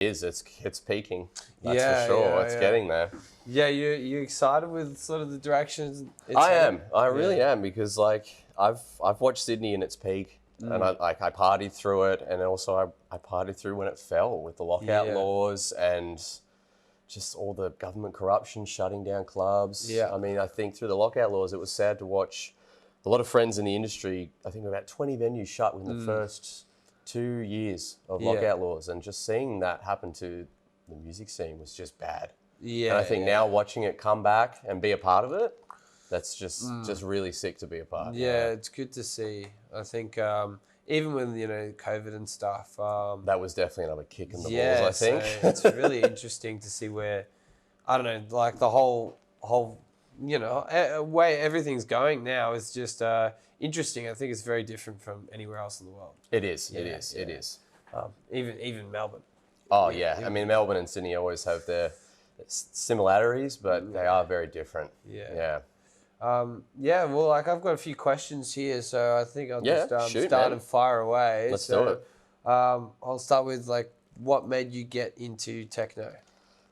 It's peaking. That's for sure. It's getting there. Yeah, you excited with sort of the directions I really am, because like I've watched Sydney in its peak, and I partied through it, and also I partied through when it fell with the lockout laws and just all the government corruption shutting down clubs. Yeah. I mean, I think through the lockout laws, it was sad to watch a lot of friends in the industry. I think about 20 venues shut within the first 2 years of lockout laws, and just seeing that happen to the music scene was just bad. Yeah. And I think now watching it come back and be a part of it, that's just really sick to be a part. Yeah, it's good to see. I think even with COVID and stuff, that was definitely another kick in the balls, I think. So it's really interesting to see where, I don't know, like the whole way everything's going now is just interesting. I think it's very different from anywhere else in the world. It is. It is. Even Melbourne. Oh yeah. I mean, Melbourne and Sydney always have their similarities, but they are very different. Yeah. Well, like I've got a few questions here, so I think I'll just start and fire away. Let's do it. I'll start with like, what made you get into techno?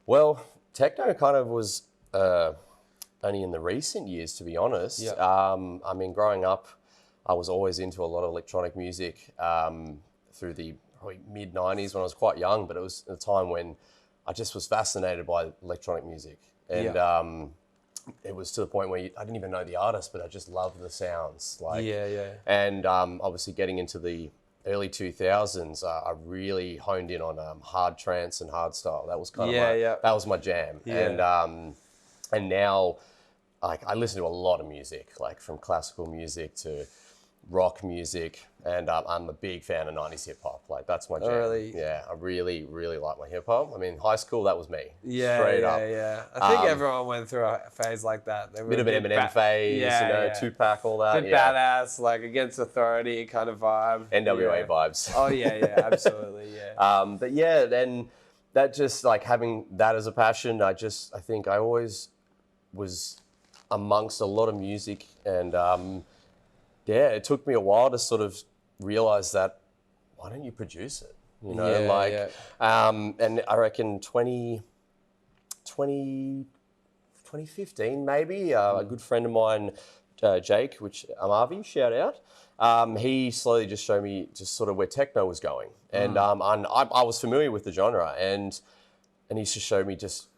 Well, techno kind of was only in the recent years, to be honest. Yeah. I mean, growing up, I was always into a lot of electronic music through the probably mid-90s when I was quite young, but it was a time when I just was fascinated by electronic music. And it was to the point where I didn't even know the artist, but I just loved the sounds. And obviously getting into the early 2000s, I really honed in on hard trance and hard style. That was kind of that was my jam. And now, like, I listen to a lot of music, like from classical music to rock music, and I'm a big fan of 90s hip hop. Like, that's my jam. Really? Yeah, I really, really like my hip hop. I mean, high school, that was me. Straight up. I think everyone went through a phase like that. They were bit of an Eminem phase, Tupac, all that. Bit badass, like against authority kind of vibe. NWA vibes. Oh yeah, absolutely, yeah. But yeah, then that just like having that as a passion, I think I always was amongst a lot of music, and it took me a while to sort of realize that, why don't you produce it? And I reckon 2015 maybe, a good friend of mine, Jake, which Avi, shout out, he slowly just showed me just sort of where techno was going. And I was familiar with the genre, and he just showed me just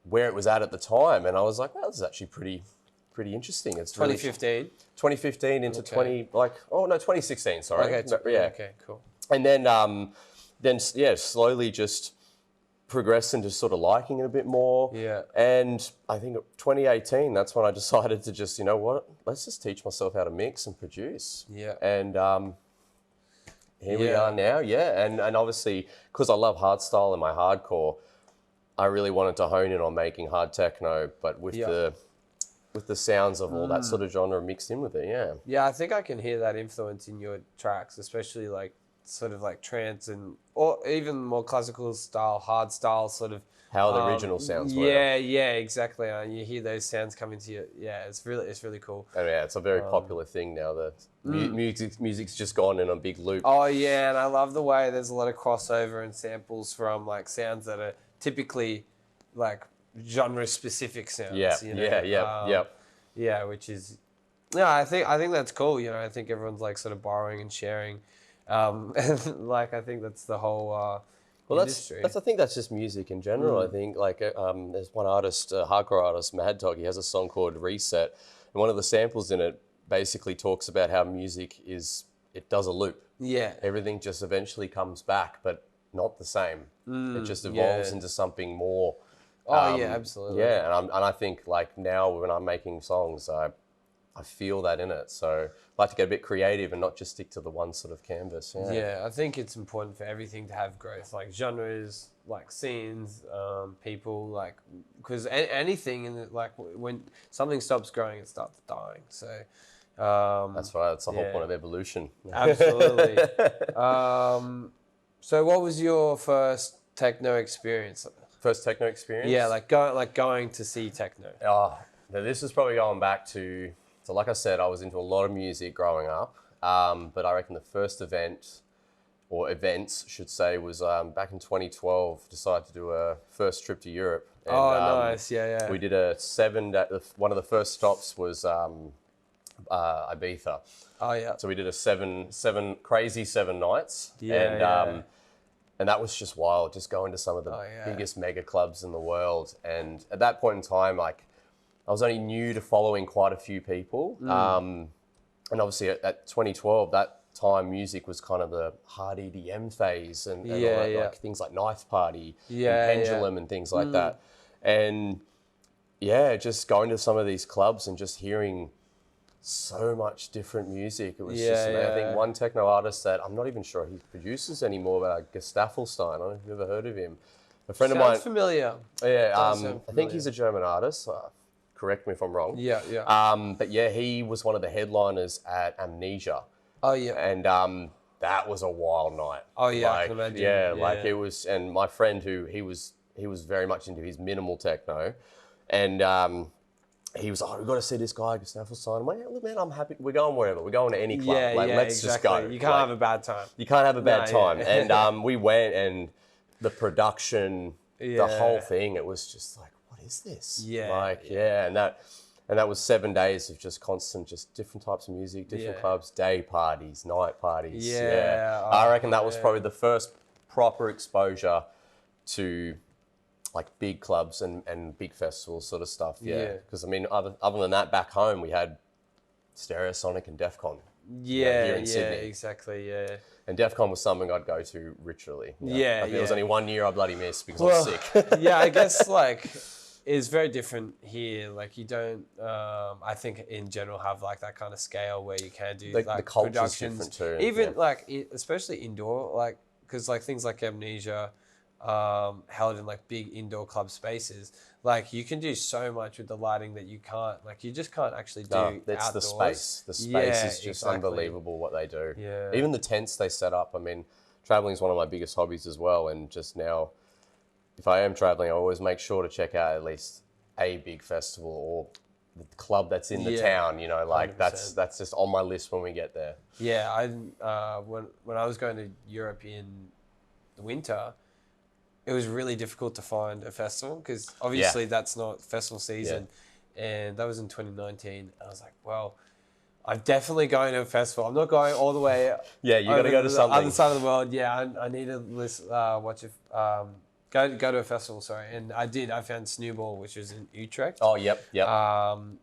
where it was at the time. And I was like, well, this is actually pretty interesting. It's 2015? 2015 into 2016, sorry. Okay, okay, cool. And then slowly just progressed into sort of liking it a bit more. Yeah. And I think 2018, that's when I decided to just, let's just teach myself how to mix and produce. Yeah. And here we are now, And obviously, because I love hardstyle and my hardcore, I really wanted to hone in on making hard techno, but with the sounds of all that sort of genre mixed in with it, Yeah, I think I can hear that influence in your tracks, especially like sort of like trance or even more classical style, hard style sort of. How the original sounds were. Yeah, exactly. You hear those sounds coming to you. Yeah, it's really cool. And it's a very popular thing now. The music's just gone in a big loop. Oh yeah, and I love the way there's a lot of crossover and samples from like sounds that are typically like genre-specific sounds. Yeah, which is, I think that's cool. I think everyone's like sort of borrowing and sharing, and like I think that's the whole industry. I think that's just music in general. I think like there's one artist, hardcore artist, Mad Dog. He has a song called Reset, and one of the samples in it basically talks about how music it does a loop. Yeah, everything just eventually comes back, but not the same. It just evolves into something more. Absolutely. Yeah, and I think like now when I'm making songs, I feel that in it. So I like to get a bit creative and not just stick to the one sort of canvas. Yeah, I think it's important for everything to have growth, like genres, like scenes, people, like, because anything in it, like when something stops growing, it starts dying. So that's right. That's the whole point of evolution. Absolutely. So what was your first techno experience? First techno experience? Yeah, going to see techno. Now this is probably going back to, so like I said, I was into a lot of music growing up, but I reckon the first event or events, should say, was back in 2012. Decided to do a first trip to Europe. And, nice. Yeah. We did a 7-day. One of the first stops was Ibiza. Oh yeah. So we did a crazy 7 nights. Yeah. And that was just wild, just going to some of the biggest mega clubs in the world. And at that point in time, like, I was only new to following quite a few people. And obviously at 2012, that time music was kind of the hard EDM phase and all that, like things like Knife Party and Pendulum and things like that. And just going to some of these clubs and just hearing so much different music. It was just amazing. I think one techno artist that I'm not even sure he produces anymore, but Gestafelstein. I don't know if you've ever heard of him. A friend of mine. Sounds familiar. Yeah, I think he's a German artist. Correct me if I'm wrong. Yeah. But yeah, he was one of the headliners at Amnesia. Oh yeah. And that was a wild night. Oh yeah, like, I can imagine. Yeah, like it was. And my friend, who he was very much into his minimal techno, and he was like, "Oh, we've got to see this guy, Gestafelstein." I'm like, "Yeah, look, man, I'm happy. We're going wherever. We're going to any club. Let's just go. You can't have a bad time. You can't have a bad time." And we went, and the production, the whole thing, it was just like, what is this? And that was 7 days of just constant, just different types of music, different clubs, day parties, night parties. I reckon that was probably the first proper exposure to like big clubs and big festivals sort of stuff. Because I mean, other than that, back home we had Stereosonic and Def Con. Here in Sydney. Exactly. And Def Con was something I'd go to ritually. It was only 1 year I bloody missed because I was sick. I guess like it's very different here. Like you don't, I think in general have like that kind of scale where you can do like the culture's productions. different too. Even like, especially indoor, like, because like things like Amnesia, held in like big indoor club spaces, like you can do so much with the lighting that you just can't actually do that's outdoors. the space is just unbelievable what they do. Even the tents they set up. I mean, traveling is one of my biggest hobbies as well, and just now if I am traveling, I always make sure to check out at least a big festival or the club that's in the town, you know, like 100%. That's just on my list when we get there. When I was going to Europe in the winter, it was really difficult to find a festival because obviously that's not festival season. And that was in 2019. I was like, well, I'm definitely going to a festival. I'm not going all the way. You got to go to something. Other side of the world. I need to go to a festival. Sorry, and I did. I found Snowball, which was in Utrecht. Oh, yep. And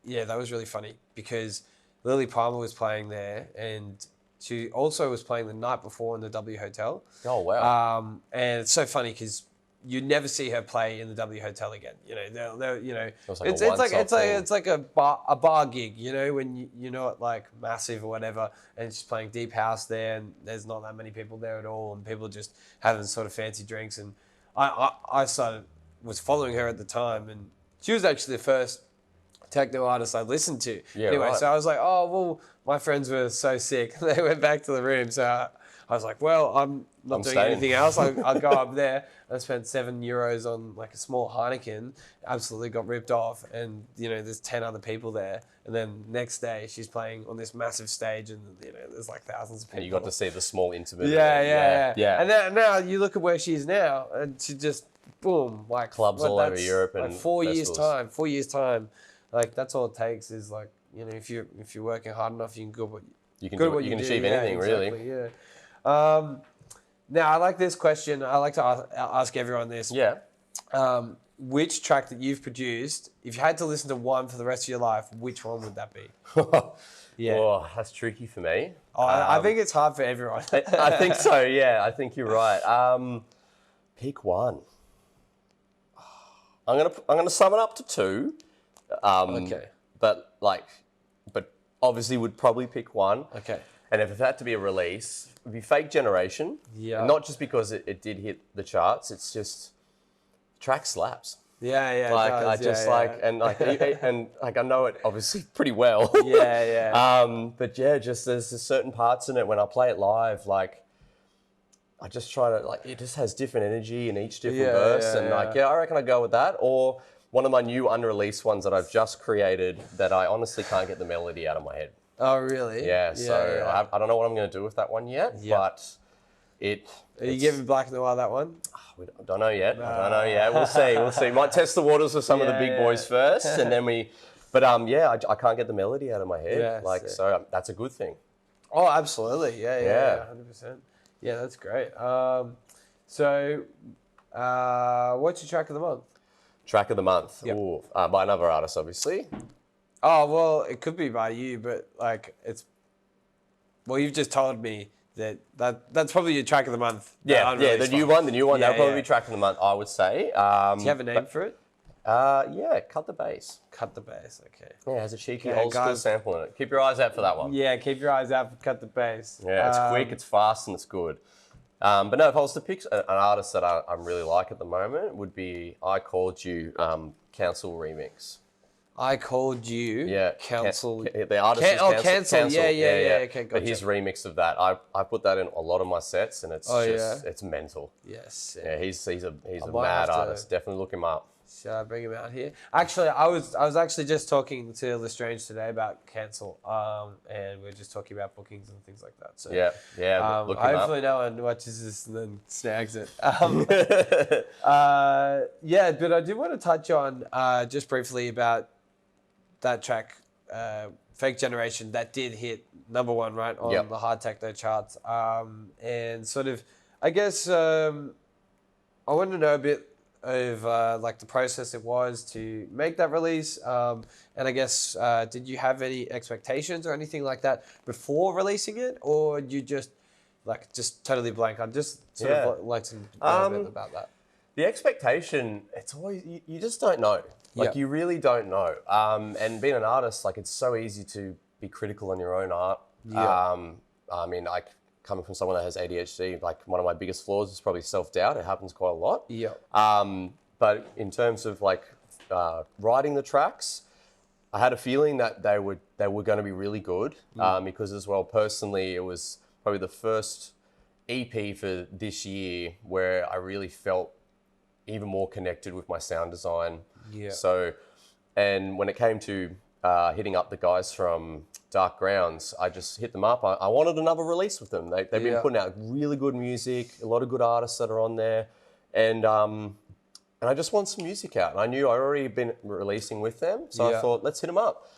that was really funny because Lily Palmer was playing there, and she also was playing the night before in the W Hotel. Oh, wow. And it's so funny because you'd never see her play in the W Hotel again. You know, they're you know, it's like a bar gig. You know, when you're not like massive or whatever, and she's playing deep house there, and there's not that many people there at all, and people just having sort of fancy drinks. And I was following her at the time, and she was actually the first techno artist I listened to. So I was like, oh well, my friends were so sick. They went back to the room, so I was like, well, I'm not doing anything else. I'll go up there. I spent €7 on like a small Heineken. Absolutely got ripped off. And, you know, there's 10 other people there. And then next day she's playing on this massive stage and, you know, there's like thousands of people. And you got to see the small intimate. Yeah. And now you look at where she is now and she just, boom, like clubs all over Europe and like 4 years time. Like that's all it takes is like, you know, if you're working hard enough, you can achieve anything really. Yeah. Now, I like this question. I like to ask everyone this. Yeah. Which track that you've produced, if you had to listen to one for the rest of your life, which one would that be? Oh, that's tricky for me. I think it's hard for everyone. I think so, yeah. I think you're right. Pick one. I'm gonna sum it up to two. Okay. But obviously would probably pick one. Okay. And if it had to be a release, it would be Fake Generation. Yeah. And not just because it did hit the charts, it's just track slaps. Yeah. Like I just and I know it obviously pretty well. Yeah. But yeah, just there's certain parts in it when I play it live, like I just try to it just has different energy in each different verse, and I reckon I go with that. Or one of my new unreleased ones that I've just created that I honestly can't get the melody out of my head. Oh, really? Yeah, I don't know what I'm going to do with that one yet, but Are you giving Black Noir that one? We don't know yet. I don't know yet. We'll see. Might test the waters with some of the big boys first, and then we. But I can't get the melody out of my head. So that's a good thing. Oh, absolutely. Yeah, 100%. Yeah, that's great. So, what's your track of the month? Track of the month. Yep. Ooh, by another artist, obviously. Oh, well, it could be by you, but like well, you've just told me that's probably your track of the month. Yeah, the new one. That'll probably be track of the month, I would say. Do you have a name for it? Cut the bass. Cut the bass, okay. Yeah, it has a cheeky old school sample in it. Keep your eyes out for that one. Yeah, keep your eyes out for Cut the Bass. Yeah, it's quick, it's fast, and it's good. But no, if I was to pick an artist that I really like at the moment, would be I Called You Council remix. I Called You. Yeah. Council. The artist is Council. Yeah. Okay, gotcha. But his remix of that, I put that in a lot of my sets, and it's it's mental. Yes. Yeah, he's a mad artist. Definitely look him up. Should I bring him out here? Actually, I was actually just talking to Lestrange today about Cancel, and we're just talking about bookings and things like that. So look him hopefully up. no one watches this and then snags it. But I did want to touch on just briefly about that track, Fake Generation, that did hit number one, right, on the hard techno charts. And sort of, I guess, I want to know a bit of like the process it was to make that release, and I guess did you have any expectations or anything like that before releasing it, or you just totally blank? I'm just sort of like to know a bit about that. The expectation, it's always you just don't know. You really don't know. And being an artist, it's so easy to be critical on your own art. I mean, coming from someone that has ADHD, one of my biggest flaws is probably self-doubt. It happens quite a lot. But in terms of writing the tracks, I had a feeling that they were going to be really good, because as well, personally, it was probably the first EP for this year where I really felt even more connected with my sound design. So, and when it came to hitting up the guys from Dark Grounds, I just hit them up. I wanted another release with them. They've been putting out really good music, a lot of good artists that are on there, and I just want some music out. And I knew I'd already been releasing with them, so I thought, let's hit them up.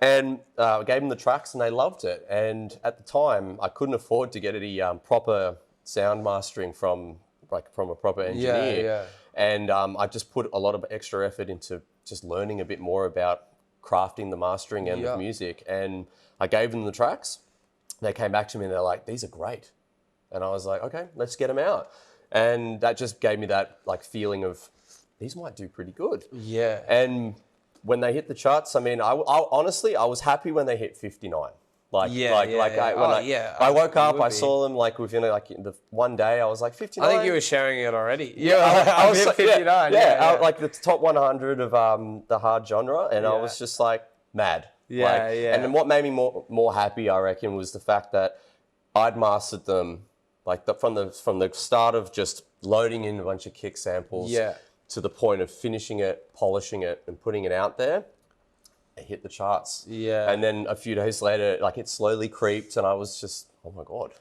And gave them the tracks, and they loved it. And at the time, I couldn't afford to get any proper sound mastering from a proper engineer. And I just put a lot of extra effort into just learning a bit more about crafting the mastering and the music. And I gave them the tracks. They came back to me and they're like, these are great. And I was like, okay, let's get them out. And that just gave me that feeling of these might do pretty good. And when they hit the charts, I mean, I honestly, I was happy when they hit 59. I woke up, I saw them within the one day, I was like 59. I think you were sharing it already. I was 59. Like the top 100 of the hard genre, and I was just mad. And then what made me more happy, I reckon, was the fact that I'd mastered them from the start of just loading in a bunch of kick samples to the point of finishing it, polishing it, and putting it out there. It hit the charts. And then a few days later, it slowly creeped, and I was just, oh my God,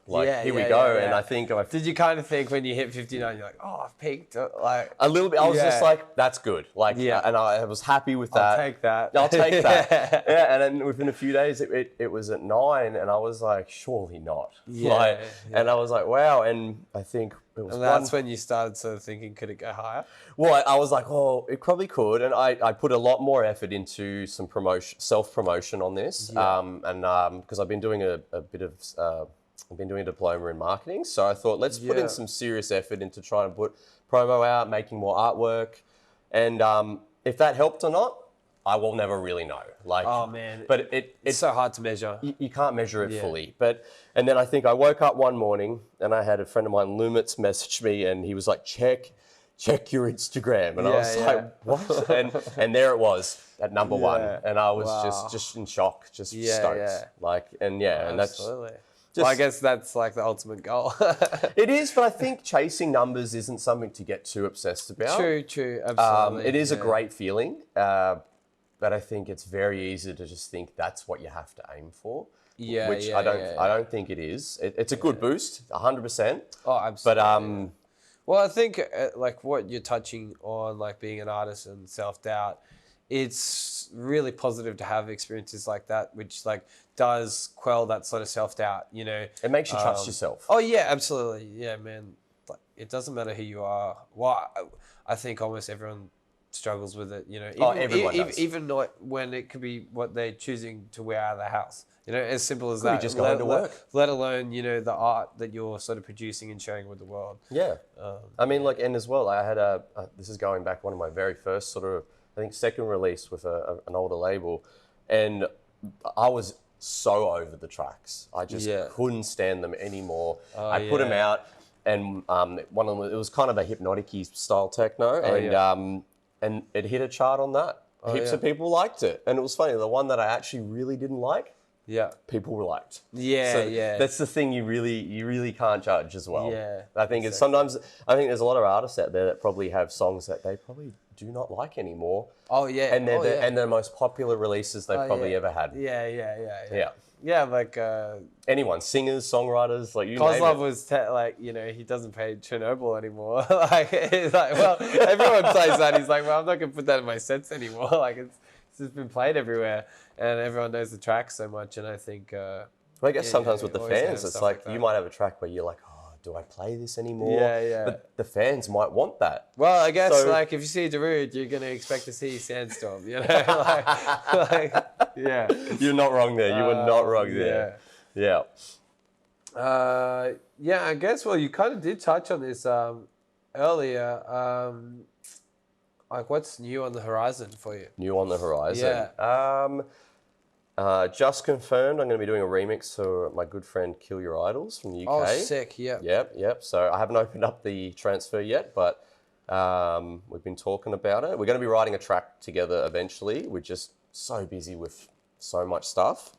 here we go. And I think did you kind of think when you hit 59, you're like, oh, I've peaked? A little bit. I was just like, that's good. And I was happy with that. I'll take that. I'll take that. And then within a few days, it was at 9, and I was like, surely not. And I was like, wow. And I think it was. And that's when you started sort of thinking, could it go higher? Well, I was like, oh, it probably could. And I put a lot more effort into some self-promotion on this. Because I've been doing I've been doing a diploma in marketing. So I thought, let's put in some serious effort into trying to put promo out, making more artwork. And if that helped or not, I will never really know. Oh man. But it's so hard to measure. You can't measure it fully. And then I think I woke up one morning and I had a friend of mine, Lumitz, message me, and he was like, check your Instagram. And I was like, what? And there it was at number one. And I was just in shock, just stoked. And that's... Absolutely. Well, I guess that's the ultimate goal. It is, but I think chasing numbers isn't something to get too obsessed about. True, absolutely. It is a great feeling, but I think it's very easy to just think that's what you have to aim for. which I don't think it is. It's a good boost, 100%. Oh, absolutely. But well, I think like what you're touching on, like being an artist and self-doubt, it's really positive to have experiences like that, which like does quell that sort of self-doubt, you know. it makes you trust yourself. Oh yeah, absolutely. Yeah, man. Like, it doesn't matter who you are. Well, I think almost everyone struggles with it, you know. Everyone does. Even not when it could be what they're choosing to wear out of the house. You know, as simple as Could be that. just going to work. Let alone, you know, the art that you're sort of producing and sharing with the world. Yeah. I mean, like, and as well, I had this is going back one of my very first sort of, I think, second release with an older label. And I was so over the tracks. I just couldn't stand them anymore. I put them out, and one of them, it was kind of a hypnotic-y style techno. And it hit a chart on that. Heaps of people liked it. And it was funny, the one that I actually really didn't like, people liked. That's the thing you really can't judge as well. I think it's sometimes, I think there's a lot of artists out there that probably have songs that they probably do not like anymore. And they're and the most popular releases they've probably ever had. Yeah, like anyone, singers, songwriters, like you Kozlov was like, you know, he doesn't play Chernobyl anymore. Like, it's like, well, everyone plays that. He's like, well, I'm not gonna put that in my sets anymore. Like, it's just been played everywhere, and everyone knows the track so much. And I think, well, I guess sometimes with the fans, it's like you might have a track where you're like, oh, do I play this anymore? But the fans might want that. Well, I guess like if you see Darude, you're gonna expect to see Sandstorm. You know, You're not wrong there. You were not wrong there. Yeah. I guess. Well, you kind of did touch on this earlier. Like, what's new on the horizon for you? New on the horizon. Just confirmed, I'm going to be doing a remix for my good friend Kill Your Idols from the UK. Oh, sick! Yep. So I haven't opened up the transfer yet, but we've been talking about it. We're going to be writing a track together eventually. We're just so busy with so much stuff.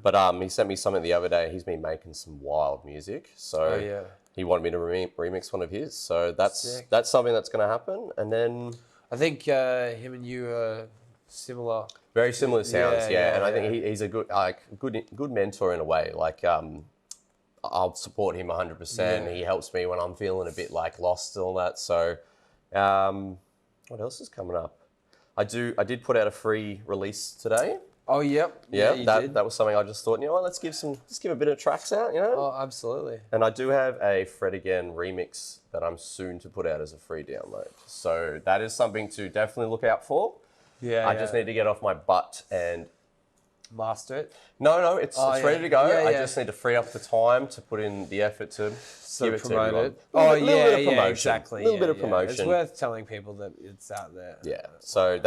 But he sent me something the other day. He's been making some wild music, so he wanted me to remix one of his. So that's something that's going to happen. And then I think him and you are similar. Very similar sounds, and I think he's a good mentor in a way. Like I'll support him 100%. He helps me when I'm feeling a bit like lost and all that. So what else is coming up? I did put out a free release today. Oh, yep. That was something I just thought, you know what, let's give a bit of tracks out, you know? Oh, absolutely. And I do have a Fred Again remix that I'm soon to put out as a free download. So that is something to definitely look out for. I just need to get off my butt and master it. No, it's ready to go. I just need to free up the time to put in the effort to give it to everyone. Exactly. A little bit of promotion. It's worth telling people that it's out there. Yeah. So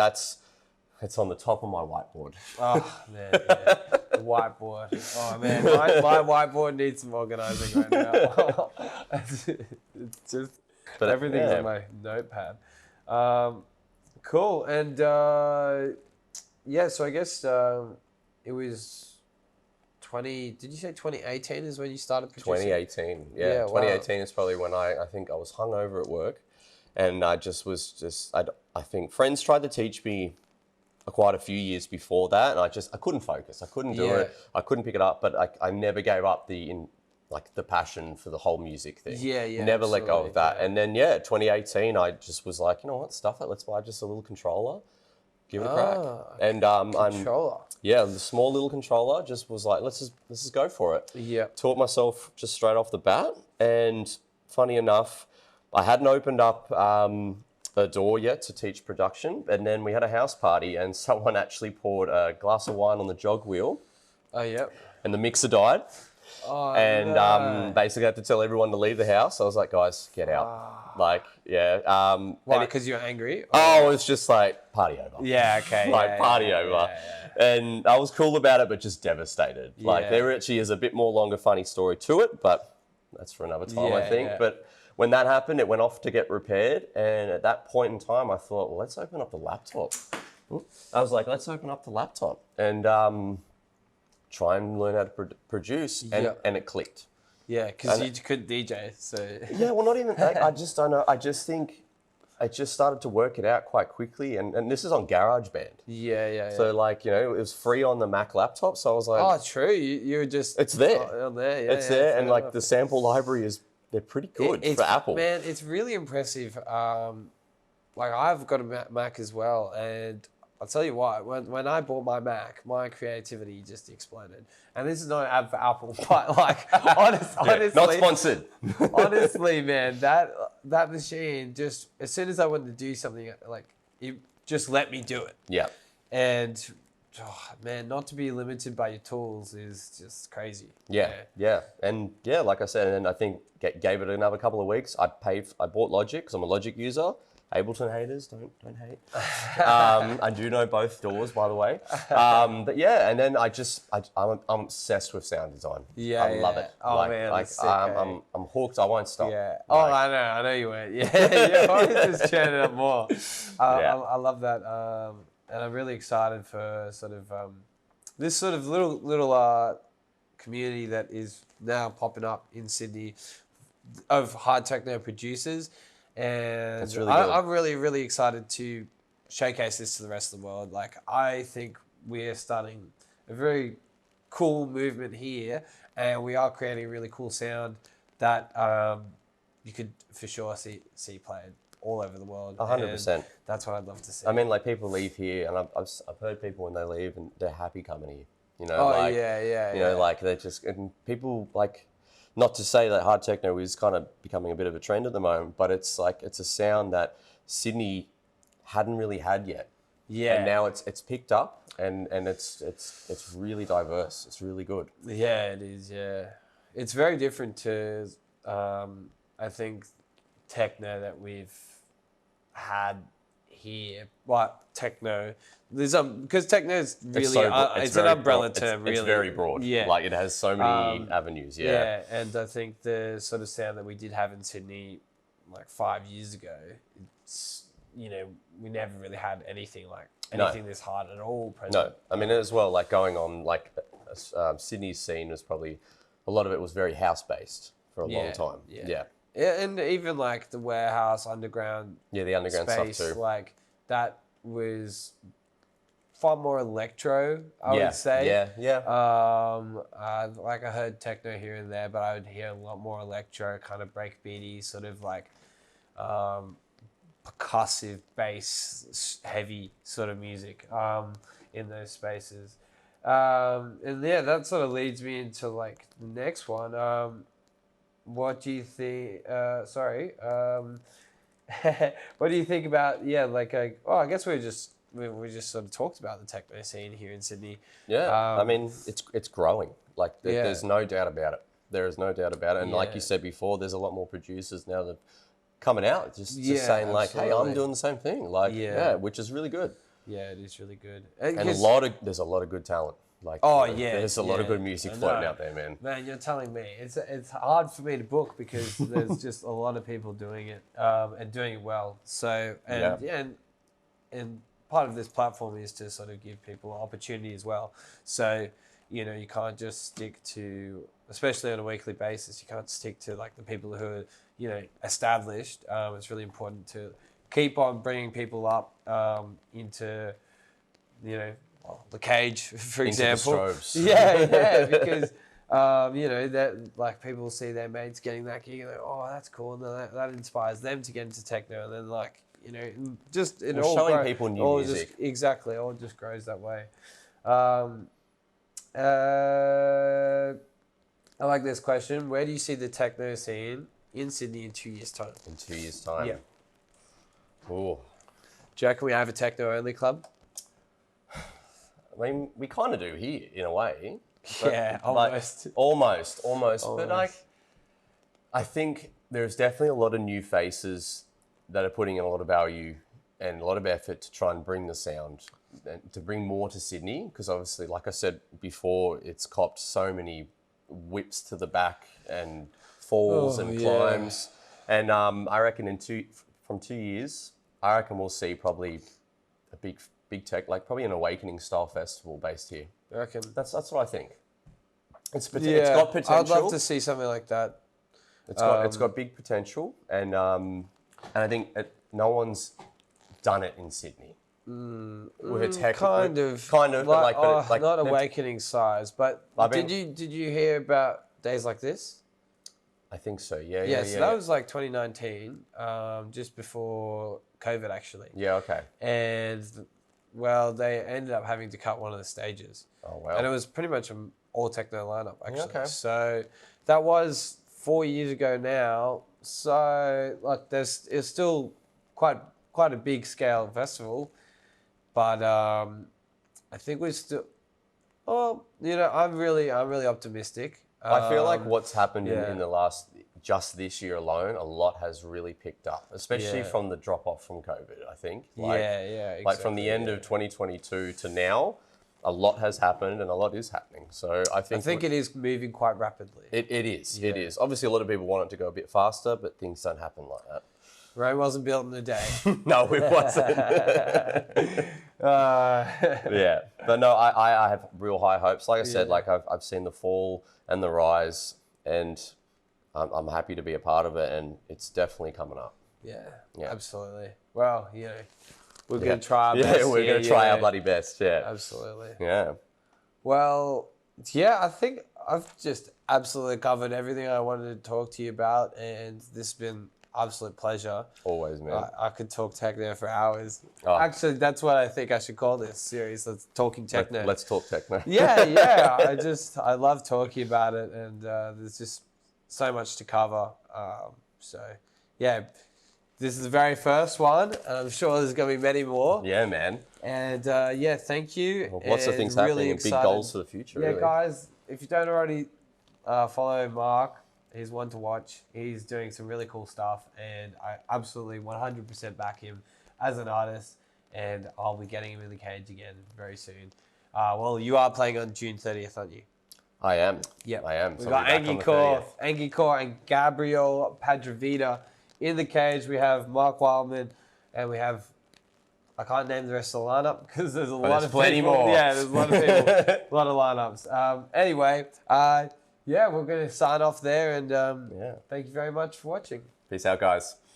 it's on the top of my whiteboard. Oh, man, the whiteboard. Oh, man, my whiteboard needs some organising right now. It's just, but everything's on my notepad. Cool. And, so I guess it was 20... Did you say 2018 is when you started producing? 2018, yeah. 2018 is probably when I think I was hungover at work. And I I think friends tried to teach me quite a few years before that, and I couldn't focus. I couldn't do it. I couldn't pick it up, but I never gave up the passion for the whole music thing. Never let go of that. And then 2018, I just was like, you know what, stuff it. Let's buy just a little controller, give it a crack. And controller. The small little controller. Just was like, let's just go for it. Yeah. Taught myself just straight off the bat, and funny enough, I hadn't opened up a door yet to teach production, and then we had a house party and someone actually poured a glass of wine on the jog wheel. Oh, yep. And the mixer died. Oh, and no. Basically had to tell everyone to leave the house. I was like, guys, get out. Why? Because you're angry? Oh, it's just like, party over. Yeah, okay. Party over. And I was cool about it, but just devastated. Like, there actually is a bit more longer funny story to it, but that's for another time, I think. But when that happened, it went off to get repaired. And at that point in time, I thought, well, let's open up the laptop. I was like, let's open up the laptop and try and learn how to produce. And it clicked. Yeah, because you couldn't DJ. So yeah, well, not even that. I just don't know. I just think I just started to work it out quite quickly, and this is on GarageBand. Yeah. So like, you know, it was free on the Mac laptop, so I was like, oh, true. You were just it's there. on there. Yeah, It's there, fair and like enough. the sample library they're pretty good It's for Apple. Man, it's really impressive. Like I've got a Mac as well, and I'll tell you what. When I bought my Mac, my creativity just exploded. And this is not an ad for Apple, but like honestly, not sponsored. honestly, man, that machine just as soon as I wanted to do something, like it just let me do it. Yeah. And man, not to be limited by your tools is just crazy. Yeah. And yeah, like I said, and then I think gave it another couple of weeks. I bought Logic because I'm a Logic user. Ableton haters, don't hate. I do know both DAWs, by the way. But yeah, and then I'm obsessed with sound design. Yeah, I love it. Oh man, that's sick, I'm hooked. I won't stop. Yeah. Like, I know you were. Yeah, you're always just churning up more. I love that, and I'm really excited for sort of this sort of little community that is now popping up in Sydney of hard techno producers. And That's really good. I'm really, really excited to showcase this to the rest of the world. Like, I think we're starting a very cool movement here, and we are creating a really cool sound that you could for sure see played all over the world. 100%. That's what I'd love to see. I mean, like people leave here, and I've heard people when they leave and they're happy coming here. You know, you know, like they just and people like. Not to say that hard techno is kind of becoming a bit of a trend at the moment, but it's like it's a sound that Sydney hadn't really had yet. Yeah. And now it's picked up and it's really diverse. It's really good. Yeah, it is. Yeah, it's very different to I think techno that we've had here. What techno? There's because techno is really it's an umbrella term. Really, it's very broad. Yeah, like it has so many avenues. Yeah, and I think the sort of sound that we did have in Sydney, like 5 years ago, it's we never really had anything like anything this hard at all. Present. No, I mean as well. Like going on, like Sydney's scene was probably a lot of it was very house based for a long time. Yeah, and even like the warehouse underground. Yeah, the underground space, stuff too. Like that was far more electro, I would say. Yeah. Like I heard techno here and there, but I would hear a lot more electro, kind of breakbeaty, sort of like percussive bass, heavy sort of music in those spaces. And yeah, that sort of leads me into like the next one. What do you think? What do you think about? Yeah, I guess we just sort of talked about the techno scene here in Sydney. Yeah, I mean it's growing. Like there's no doubt about it. There is no doubt about it. And like you said before, there's a lot more producers now that coming out just saying like, hey, I'm doing the same thing. Like which is really good. Yeah, it is really good. And there's a lot of good talent. Like there's a lot of good music floating out there, man. Man, you're telling me it's hard for me to book because there's just a lot of people doing it and doing it well. So and part of this platform is to sort of give people opportunity as well. So you can't just stick to, especially on a weekly basis, you can't stick to like the people who are established. It's really important to keep on bringing people up into the cage, for example. The strobes. Yeah, because that like people see their mates getting that gig and they're like, oh, that's cool, and then that inspires them to get into techno, and then like just it all showing people new music. Exactly, it all just grows that way. I like this question. Where do you see the techno scene in Sydney in 2 years' time? In 2 years' time. Yeah. Oh. Do you reckon we have a techno only club? I mean, we kind of do here in a way. Yeah, almost. Almost. But I think there's definitely a lot of new faces that are putting in a lot of value and a lot of effort to try and bring the sound, and to bring more to Sydney. Because obviously, like I said before, it's copped so many whips to the back and falls and climbs. And I reckon from 2 years, I reckon we'll see probably a big tech, like probably an Awakening style festival based here. I reckon. That's what I think. It's got potential. I'd love to see something like that. It's got big potential, and I think no one's done it in Sydney. With a tech, kind of, but not awakening size. But did you hear about days like this? I think so. Yeah. So that was like 2019, just before COVID, actually. Yeah. Okay. And well, they ended up having to cut one of the stages. Oh wow. And it was pretty much an all techno lineup, actually. Okay. So that was 4 years ago now. So like, it's still quite a big scale festival. But I think we're still. Oh, I'm really optimistic. I feel like what's happened in the last, just this year alone, a lot has really picked up, especially from the drop off from COVID. I think. Exactly, like from the end of 2022 to now, a lot has happened and a lot is happening. So I think it is moving quite rapidly. It is. Yeah. It is. Obviously, a lot of people want it to go a bit faster, but things don't happen like that. Rome wasn't built in a day. No, it wasn't. Yeah, but no, I have real high hopes. Like I said, like I've seen the fall and the rise, and I'm happy to be a part of it, and it's definitely coming up. Yeah. Absolutely. Well, we're going to try our best. Yeah, we're going to try our bloody best. Yeah, absolutely. Yeah. Well, I think I've just absolutely covered everything I wanted to talk to you about, and this has been absolute pleasure. Always, man. I could talk techno for hours. Oh. Actually, that's what I think I should call this series. Talking Techno. Let's talk techno. Yeah. I love talking about it, and there's just so much to cover. This is the very first one, and I'm sure there's going to be many more. Yeah, man. And thank you. Well, lots of things happening and big goals for the future. Yeah, really. guys, if you don't already follow Mark, he's one to watch. He's doing some really cool stuff, and I absolutely 100% back him as an artist, and I'll be getting him in the cage again very soon. Well, you are playing on June 30th, aren't you? I am. Yep. I am. We've got Angie Core and Gabriel Padravita in the cage. We have Mark Wildman, and we have, I can't name the rest of the lineup because there's a lot of plenty people. more. Yeah, there's a lot of people, a lot of lineups. Anyway, we're going to sign off there, and thank you very much for watching. Peace out, guys.